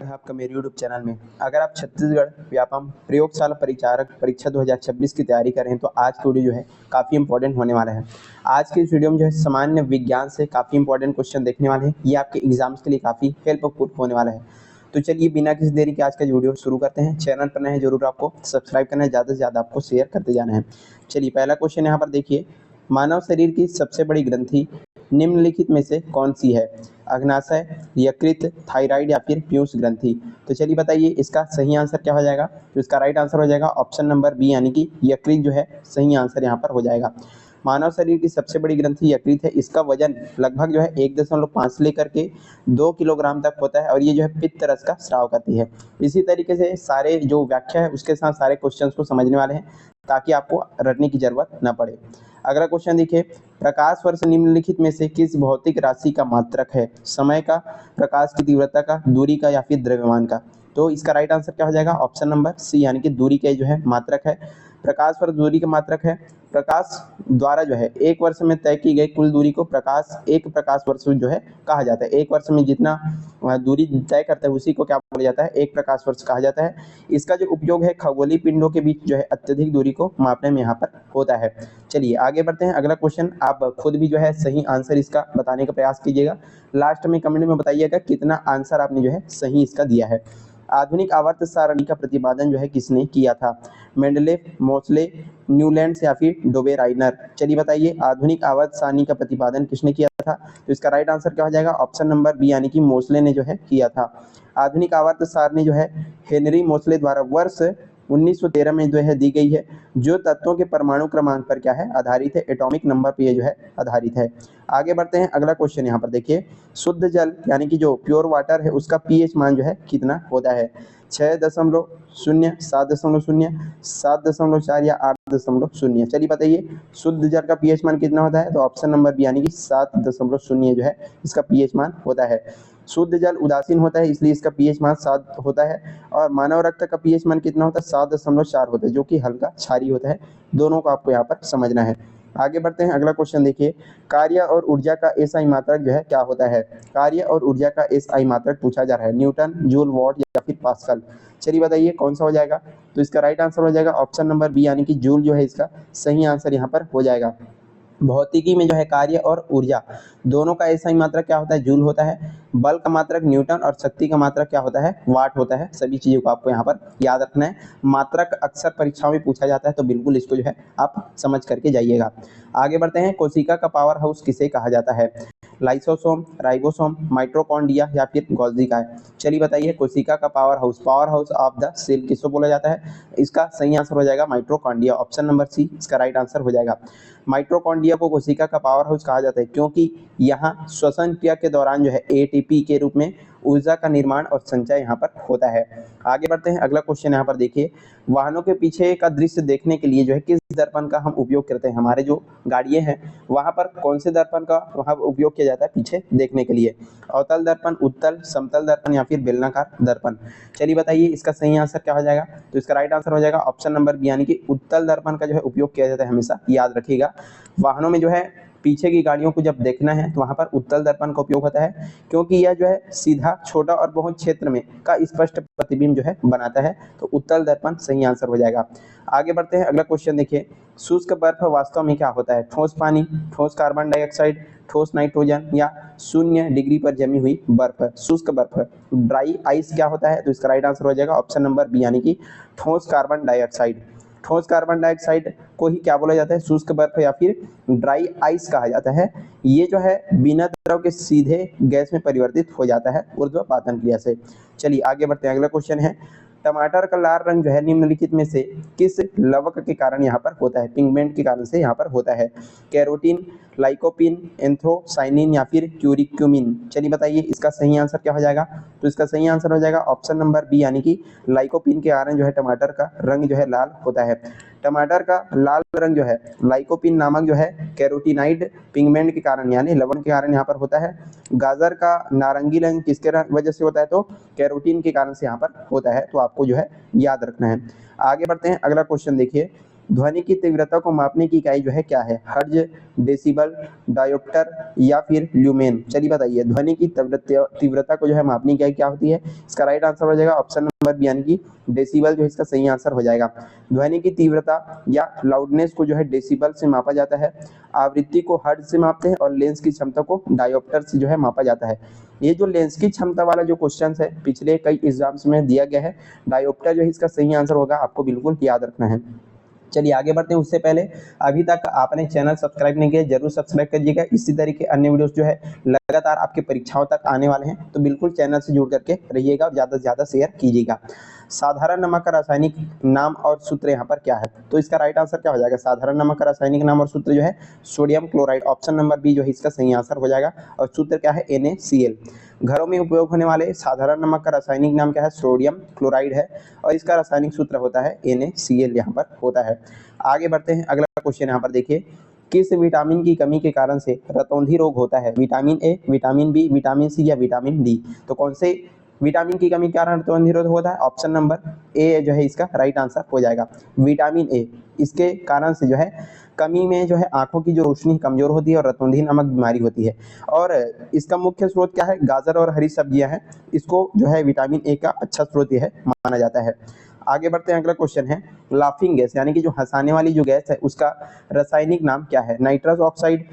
है आपका मेरे यूट्यूब चैनल में। अगर आप छत्तीसगढ़ व्यापम प्रयोगशाला परिचारक परीक्षा 2026 की तैयारी कर रहे हैं तो आज की वीडियो जो है काफ़ी इंपॉर्टेंट होने वाला है। आज की इस वीडियो में जो है सामान्य विज्ञान से काफ़ी इंपॉर्टेंट क्वेश्चन देखने वाले हैं। ये आपके एग्जाम्स के लिए काफ़ी हेल्पफुल होने वाला है। तो चलिए बिना किसी देरी के आज का वीडियो शुरू करते हैं। चैनल पर नए हैं जरूर आपको सब्सक्राइब करना है, ज़्यादा से ज़्यादा आपको शेयर करते जाना है। चलिए पहला क्वेश्चन यहाँ पर देखिए, मानव शरीर की सबसे बड़ी ग्रंथि निम्नलिखित में से कौन सी है? अग्नाशय, यकृत, थायराइड या फिर पीयूष ग्रंथि। तो चलिए बताइए इसका सही आंसर क्या हो जाएगा। तो इसका राइट आंसर हो जाएगा ऑप्शन नंबर बी यानी कि यकृत जो है सही आंसर यहाँ पर हो जाएगा। मानव शरीर की सबसे बड़ी ग्रंथि यकृत है। इसका वजन लगभग जो है 1.5 से लेकर के 2 किलोग्राम तक होता है और ये जो है पित्त रस का स्राव करती है। इसी तरीके से सारे जो व्याख्या है उसके साथ सारे क्वेश्चंस को समझने वाले हैं ताकि आपको रटने की जरूरत न पड़े। अगला क्वेश्चन देखिए, प्रकाश वर्ष निम्नलिखित में से किस भौतिक राशि का मात्रक है? समय का, प्रकाश की तीव्रता का, दूरी का या फिर द्रव्यमान का। तो इसका राइट आंसर क्या हो जाएगा ऑप्शन नंबर सी यानी कि दूरी के जो है मात्रक है। प्रकाश वर्ष दूरी का मात्रक है। प्रकाश द्वारा जो है एक वर्ष में तय की गई कुल दूरी को एक प्रकाश वर्ष जो है कहा जाता है। एक वर्ष में जितना दूरी तय करता है उसी को क्या बोला जाता है? एक प्रकाश वर्ष कहा जाता है। इसका जो उपयोग है खगोलीय पिंडों के बीच जो है अत्यधिक दूरी को मापने में यहाँ पर होता है। चलिए आगे बढ़ते हैं। अगला क्वेश्चन आप खुद भी जो है सही आंसर इसका बताने का प्रयास कीजिएगा। लास्ट में कमेंट में बताइएगा कितना आंसर आपने जो है सही इसका दिया है। आधुनिक आवर्त सारणी का प्रतिपादन जो है किसने किया था? मेंडलेव, मोसले, न्यूलैंड या फिर डोबेराइनर। चलिए बताइए आधुनिक आवर्त सारणी का प्रतिपादन किसने किया था? तो इसका राइट आंसर क्या हो जाएगा ऑप्शन नंबर बी यानी कि मोसले ने जो है किया था। आधुनिक आवर्त सारणी जो है हेनरी मोसले द्वारा वर्ष 1913 में जो है दी गई है, जो तत्वों के परमाणु क्रमांक पर क्या है आधारित है, एटॉमिक नंबर पर ये जो है आधारित है। आगे बढ़ते हैं। अगला क्वेश्चन यहाँ पर देखिए, शुद्ध जल यानी कि जो प्योर वाटर है उसका पीएच मान जो है कितना होता है? 6.0, 7.0, 7.4 या 8.0। चलिए बताइए शुद्ध जल का पीएच मान कितना होता है? तो ऑप्शन नंबर बी यानी कि 7.0 जो है इसका पीएच मान होता है। शुद्ध जल उदासीन होता है इसलिए इसका पीएच मान 7 होता है और मानव रक्त का पीएच मान कितना होता है? 7.4 होता है जो कि हल्का क्षारीय होता है। दोनों को आपको यहाँ पर समझना है। आगे बढ़ते हैं। अगला क्वेश्चन देखिए, कार्य और ऊर्जा का एसआई मात्रक जो है क्या होता है? कार्य और ऊर्जा का एसआई मात्रक पूछा जा रहा है, न्यूटन, जूल, वॉट या फिर पास्कल। चलिए बताइए कौन सा हो जाएगा। तो इसका राइट आंसर हो जाएगा ऑप्शन नंबर बी यानी कि जूल जो है इसका सही आंसर यहाँ पर हो जाएगा। भौतिकी में जो है कार्य और ऊर्जा दोनों का एसआई मात्रक क्या होता है? जूल होता है। बल का मात्रक न्यूटन और शक्ति का मात्रक क्या होता है? वाट होता है। सभी चीजों को आपको यहाँ पर याद रखना है। मात्रक अक्सर परीक्षाओं में पूछा जाता है तो बिल्कुल इसको जो है आप समझ करके जाइएगा। आगे बढ़ते हैं। कोशिका का पावर हाउस किसे कहा जाता है? लाइसोसोम, राइबोसोम, माइटोकॉन्ड्रिया या फिर गोल्गी का। चलिए बताइए कोशिका का power house of the cell किसको बोला जाता है? इसका सही आंसर हो जाएगा माइटोकॉन्ड्रिया, ऑप्शन नंबर सी इसका राइट आंसर हो जाएगा। माइटोकॉन्ड्रिया को कोशिका का पावर हाउस कहा जाता है क्योंकि यहाँ श्वसन क्रिया के दौरान जो है एटीपी के रूप में ऊर्जा का निर्माण और संचय यहाँ पर होता है। आगे बढ़ते हैं। अगला क्वेश्चन यहाँ पर देखिए, वाहनों के पीछे का दृश्य देखने के लिए जो है किस दर्पण का हम उपयोग करते हैं? हमारे जो गाड़ियां हैं वहां पर कौन से दर्पण का वहां उपयोग किया जाता है पीछे देखने के लिए? अवतल दर्पण, उत्तल, समतल दर्पण या फिर बेलनाकार दर्पण। चलिए बताइए इसका सही आंसर क्या हो जाएगा। तो इसका राइट आंसर हो जाएगा ऑप्शन नंबर बी यानी कि उत्तल दर्पण का जो है उपयोग किया जाता है। हमेशा याद रखिएगा वाहनों में जो है पीछे की गाड़ियों को जब देखना है तो वहां पर उत्तल दर्पण का उपयोग होता है क्योंकि यह जो है सीधा, छोटा और बहुत क्षेत्र में का स्पष्ट प्रतिबिंब जो है बनाता है। तो उत्तल दर्पण सही आंसर हो जाएगा। आगे बढ़ते हैं। अगला क्वेश्चन देखिए, शुष्क बर्फ वास्तव में क्या होता है? ठोस पानी, ठोस कार्बन डाइऑक्साइड, ठोस नाइट्रोजन या 0 डिग्री पर जमी हुई बर्फ। शुष्क बर्फ, ड्राई आइस क्या होता है? तो इसका राइट आंसर हो जाएगा ऑप्शन नंबर बी यानी कि ठोस कार्बन डाइऑक्साइड। ठोस कार्बन डाइऑक्साइड को ही क्या बोला जाता है? शुष्क बर्फ या फिर ड्राई आइस कहा जाता है। ये जो है बिना द्रव के सीधे गैस में परिवर्तित हो जाता है ऊर्ध्वपातन क्रिया से। चलिए आगे बढ़ते हैं। अगला क्वेश्चन है, टमाटर का लाल रंग जो है निम्नलिखित में से किस लवक के कारण यहाँ पर होता है? पिगमेंट के कारण से यहाँ पर होता है। कैरोटीन, लाइकोपिन, एंथ्रोसाइनिन या फिर क्यूरिक्यूमिन। चलिए बताइए इसका सही आंसर क्या हो जाएगा। तो इसका सही आंसर हो जाएगा ऑप्शन नंबर बी यानी कि लाइकोपिन के कारण जो है टमाटर का रंग जो है लाल होता है। टमाटर का लाल रंग जो है लाइकोपिन नामक जो है कैरोटीनाइड पिगमेंट के कारण यानी लवण के कारण यहाँ पर होता है। गाजर का नारंगी रंग किसके वजह से होता है? तो कैरोटीन के कारण से यहाँ पर होता है। तो आपको जो है याद रखना है। आगे बढ़ते हैं। अगला क्वेश्चन देखिए, ध्वनि की तीव्रता को मापने की इकाई जो है क्या है? हर्ज, डेसिबल, डायोप्टर या फिर ल्यूमेन? चलिए बताइए, ध्वनि की तीव्रता को जो है मापने की इकाई क्या होती है? इसका राइट आंसर हो जाएगा ऑप्शन नंबर बी यानी कि डेसिबल जो इसका सही आंसर हो जाएगा। ध्वनि की तीव्रता या लाउडनेस को जो है डेसिबल से मापा जाता है, आवृत्ति को हर्ज से मापते हैं और लेंस की क्षमता को डायोप्टर से जो है मापा जाता है। ये जो लेंस की क्षमता वाला जो क्वेश्चन है पिछले कई एग्जाम्स में दिया गया है, डायोप्टर जो है इसका सही आंसर होगा, आपको बिल्कुल याद रखना है। चलिए आगे बढ़ते हैं। उससे पहले अभी तक आपने चैनल सब्सक्राइब नहीं किया, जरूर सब्सक्राइब करिएगा। इसी तरीके अन्य वीडियोस जो है लगातार आपके परीक्षाओं तक आने वाले हैं, तो बिल्कुल चैनल से जुड़ करके रहिएगा और ज़्यादा से ज़्यादा शेयर कीजिएगा। साधारण नमक का रासायनिक नाम और सूत्र यहाँ पर क्या है? तो इसका राइट आंसर क्या हो जाएगा? साधारण नमक का रासायनिक नाम और सूत्र जो है sodium chloride, option number B जो है इसका सही आंसर हो जाएगा। और सूत्र क्या है? NaCl। घरों में उपयोग होने वाले साधारण नमक का रासायनिक नाम क्या है? सोडियम क्लोराइड है और इसका रासायनिक सूत्र होता है NaCl यहाँ पर होता है। आगे बढ़ते हैं, अगला क्वेश्चन यहाँ पर देखिए, किस विटामिन की कमी के कारण से रतौंधी रोग होता है? Vitamin A, vitamin B, vitamin C या विटामिन डी? तो कौन से विटामिन की कमी के कारण रतौंधी रोग होता है? ऑप्शन नंबर ए जो है इसका राइट आंसर हो जाएगा, विटामिन ए। इसके कारण से जो है कमी में जो है आंखों की जो रोशनी कमजोर होती है और रतौंधी नामक बीमारी होती है। और इसका मुख्य स्रोत क्या है? गाजर और हरी सब्जियां हैं, इसको जो है विटामिन ए का अच्छा स्रोत यह माना जाता है। आगे बढ़ते हैं, अगला क्वेश्चन है, लाफिंग गैस यानी कि जो हंसाने वाली जो गैस है उसका रासायनिक नाम क्या है? Nitrous oxide,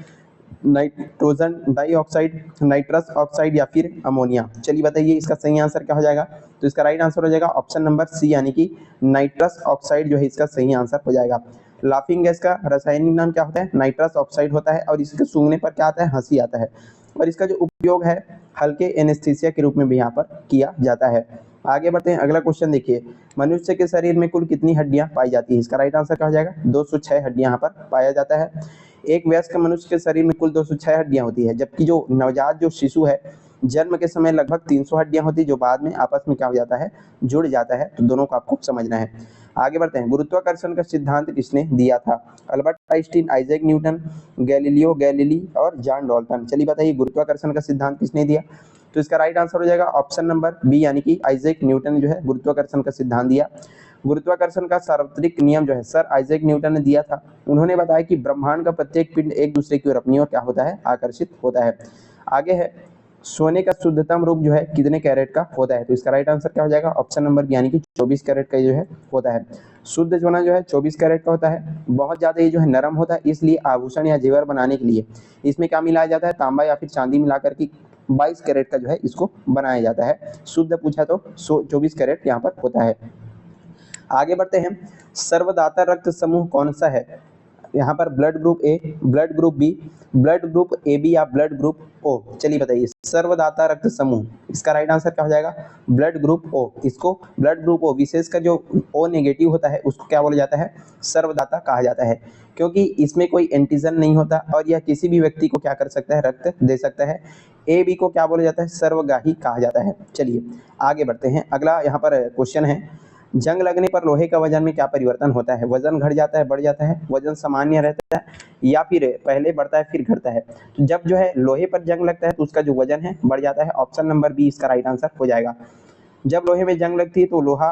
nitrogen dioxide, nitrous oxide या फिर अमोनिया? चलिए बताइए इसका सही आंसर क्या हो जाएगा? तो इसका राइट आंसर हो जाएगा ऑप्शन नंबर सी यानी कि नाइट्रस ऑक्साइड जो है इसका सही आंसर हो जाएगा। लाफिंग गैस का रासायनिक नाम क्या होता है? नाइट्रस ऑक्साइड होता है और इसके सूंघने पर क्या आता है? हंसी आता है। और इसका जो उपयोग है हल्के एनेस्थीसिया के रूप में भी यहाँ पर किया जाता है। आगे बढ़ते हैं, अगला क्वेश्चन देखिए, मनुष्य के शरीर में कुल कितनी हड्डियां पाई जाती है? इसका राइट आंसर क्या हो जाएगा? 206 हड्डियां यहाँ पर पाया जाता है। एक वयस्क मनुष्य के शरीर में कुल 206 हड्डियां होती है, जबकि जो नवजात जो शिशु है जन्म के समय लगभग 300 हड्डियां होती है, जो बाद में आपस में क्या हो जाता है? जुड़ जाता है। तो दोनों को आपको समझना है। आगे बढ़ते हैं, गुरुत्वाकर्षण का सिद्धांत किसने दिया था? Albert Einstein, Isaac Newton, Galileo Galilei और जॉन डाल्टन? चलिए बताइए गुरुत्वाकर्षण का सिद्धांत किसने दिया? तो इसका राइट आंसर हो जाएगा ऑप्शन नंबर बी यानी कि आइजैक न्यूटन जो है गुरुत्वाकर्षण का सिद्धांत दिया। गुरुत्वाकर्षण का सार्वत्रिक नियम जो है सर आइजैक न्यूटन ने दिया था। उन्होंने बताया कि ब्रह्मांड का प्रत्येक पिंड एक दूसरे की ओर अपनी ओर क्या होता है? आकर्षित होता है। आगे है, सोने का शुद्धतम रूप जो है कितने कैरेट का होता है? तो इसका राइट आंसर क्या हो जाएगा? ऑप्शन नंबर बी यानी कि 24 कैरेट का जो है होता है। शुद्ध सोना जो है 24 कैरेट का होता है। बहुत ज्यादा ये जो है नरम होता है, इसलिए आभूषण या जेवर बनाने के लिए इसमें क्या मिलाया जाता है? तांबा या फिर चांदी मिलाकर के 22 कैरेट का जो है इसको बनाया जाता है। शुद्ध पूछा तो 24 कैरेट यहाँ पर होता है। आगे बढ़ते हैं, सर्वदाता रक्त समूह कौन सा है? यहाँ पर blood group A, blood group B, blood group A B या ब्लड ग्रुप ओ? चलिए बताइए सर्वदाता रक्त समूह, इसका राइट आंसर क्या हो जाएगा? Blood group O. इसको ब्लड ग्रुप ओ विशेषकर जो ओ नेगेटिव होता है उसको क्या बोला जाता है? सर्वदाता कहा जाता है, क्योंकि इसमें कोई एंटीजन नहीं होता और यह किसी भी व्यक्ति को क्या कर सकता है? रक्त दे सकता है। ए बी को क्या बोला जाता है? सर्वगाही कहा जाता है। चलिए आगे बढ़ते हैं, अगला यहाँ पर क्वेश्चन है, जंग लगने पर लोहे का वजन में क्या परिवर्तन होता है? वजन घट जाता है, बढ़ जाता है, वजन सामान्य रहता है या फिर पहले बढ़ता है फिर घटता है? तो जब जो है लोहे पर जंग लगता है तो उसका जो वजन है बढ़ जाता है, ऑप्शन नंबर बी इसका राइट आंसर हो जाएगा। जब लोहे में जंग लगती है तो लोहा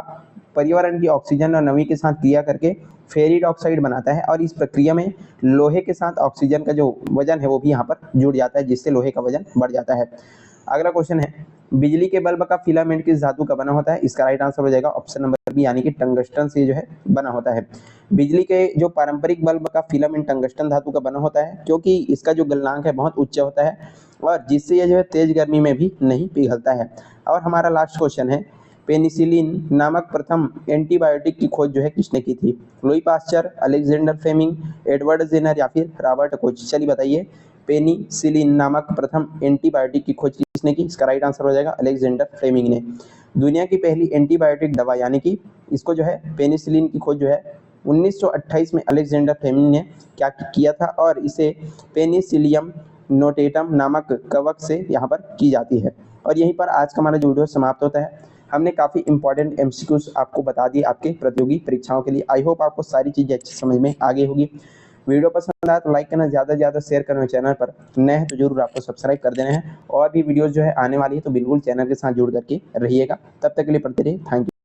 पर्यावरण की ऑक्सीजन और नमी के साथ क्रिया करके फेरिक ऑक्साइड बनाता है और इस प्रक्रिया में लोहे के साथ ऑक्सीजन का जो वजन है वो भी यहाँ पर जुड़ जाता है, जिससे लोहे का वजन बढ़ जाता है। अगला क्वेश्चन है, बिजली के बल्ब का फिलामेंट किस धातु का बना होता है? इसका राइट आंसर हो जाएगा ऑप्शन नंबर बी यानी कि टंगस्टन से जो है बना होता है। बिजली के जो पारंपरिक बल्ब का फिलामेंट टंगस्टन धातु का बना होता है, क्योंकि इसका जो गलनांक है बहुत उच्च होता है और जिससे यह जो है तेज गर्मी में भी नहीं पिघलता है। और हमारा लास्ट क्वेश्चन है, पेनिसिलिन नामक प्रथम एंटीबायोटिक की खोज जो है किसने की थी? Louis Pasteur, Alexander Fleming, Edward Jenner या फिर रॉबर्ट कोच? चलिए बताइए पेनिसिलिन नामक प्रथम एंटीबायोटिक की खोज किसने की? इसका राइट आंसर हो जाएगा अलेक्जेंडर फ्लेमिंग ने। दुनिया की पहली एंटीबायोटिक दवा यानी कि इसको जो है पेनिसिलिन की खोज जो है 1928 में अलेक्जेंडर फ्लेमिंग ने क्या किया था और इसे पेनिसिलियम नोटेटम नामक कवक से यहाँ पर की जाती है। और यहीं पर आज का हमारा जो वीडियो समाप्त होता है। हमने काफ़ी इंपॉर्टेंट एमसीक्यूज आपको बता दिए आपके प्रतियोगी परीक्षाओं के लिए। आई होप आपको सारी चीज़ें अच्छी समझ में आ गई होगी। वीडियो पसंद आया तो लाइक करना, ज़्यादा से ज़्यादा शेयर करना, चैनल पर नए हैं तो जरूर आपको सब्सक्राइब कर देना है। और भी वीडियोस जो है आने वाली है तो बिल्कुल चैनल के साथ जुड़ करके रहिएगा। तब तक के लिए पढ़ते रहिए। Thank you.